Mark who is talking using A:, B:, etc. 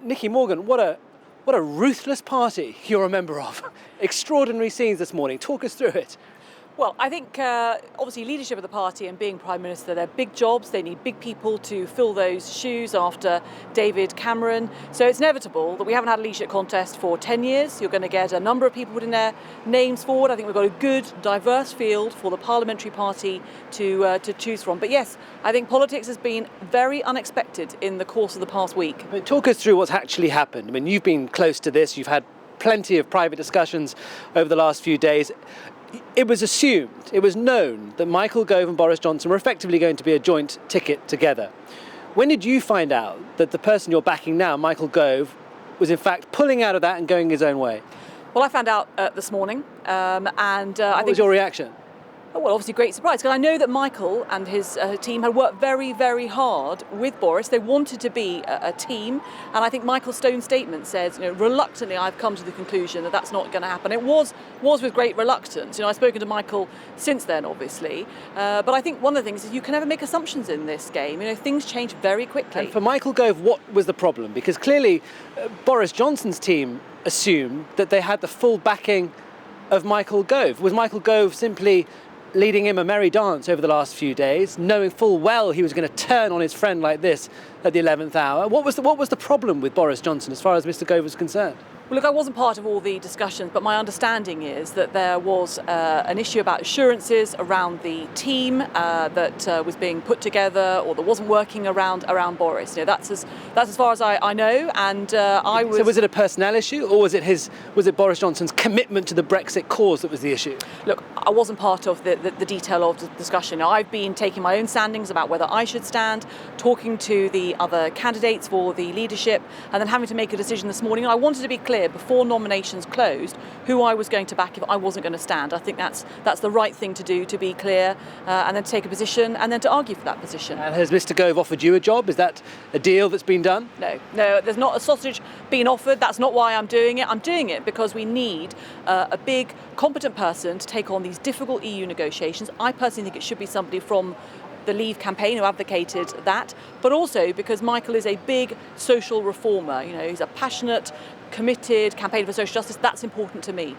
A: Nicky Morgan, what a ruthless party you're a member of. Extraordinary scenes this morning. Talk us through it.
B: Well, I think obviously leadership of the party and being Prime Minister, they're big jobs. They need big people to fill those shoes after David Cameron. So it's inevitable that we haven't had a leadership contest for 10 years. You're going to get a number of people putting their names forward. I think we've got a good, diverse field for the parliamentary party to choose from. But yes, I think politics has been very unexpected in the course of the past week.
A: But talk us through what's actually happened. I mean, you've been close to this. You've had plenty of private discussions over the last few days. It was assumed, it was known that Michael Gove and Boris Johnson were effectively going to be a joint ticket together. When did you find out that the person you're backing now, Michael Gove, was in fact pulling out of that and going his own way?
B: Well, I found out this morning, and I think...
A: What was your reaction?
B: Oh, well, obviously great surprise, because I know that Michael and his team had worked very, very hard with Boris. They wanted to be a team, and I think Michael Stone's statement says, reluctantly I've come to the conclusion that that's not going to happen. It was with great reluctance. I've spoken to Michael since then, obviously, but I think one of the things is you can never make assumptions in this game. Things change very quickly.
A: And for Michael Gove, what was the problem? Because clearly Boris Johnson's team assumed that they had the full backing of Michael Gove. Was Michael Gove simply leading him a merry dance over the last few days, knowing full well he was going to turn on his friend like this at the 11th hour? What was the problem with Boris Johnson as far as Mr Gove was concerned?
B: Well, look, I wasn't part of all the discussions, but my understanding is that there was an issue about assurances around the team that was being put together, or that wasn't working around Boris. That's as far as I know, and I was.
A: So was it a personnel issue, or was it Boris Johnson's commitment to the Brexit cause that was the issue?
B: Look, I wasn't part of the detail of the discussion. I've been taking my own standings about whether I should stand, talking to the other candidates for the leadership, and then having to make a decision this morning. I wanted to be clear before nominations closed who I was going to back if I wasn't going to stand. I think that's the right thing to do, to be clear, and then to take a position and then to argue for that position.
A: And has Mr Gove offered you a job? Is that a deal that's been done?
B: No, there's not a sausage being offered. That's not why I'm doing it. I'm doing it because we need a big, competent person to take on these difficult EU negotiations. I personally think it should be somebody from the Leave campaign who advocated that, but also because Michael is a big social reformer. He's a passionate, committed campaigner for social justice. That's important to me.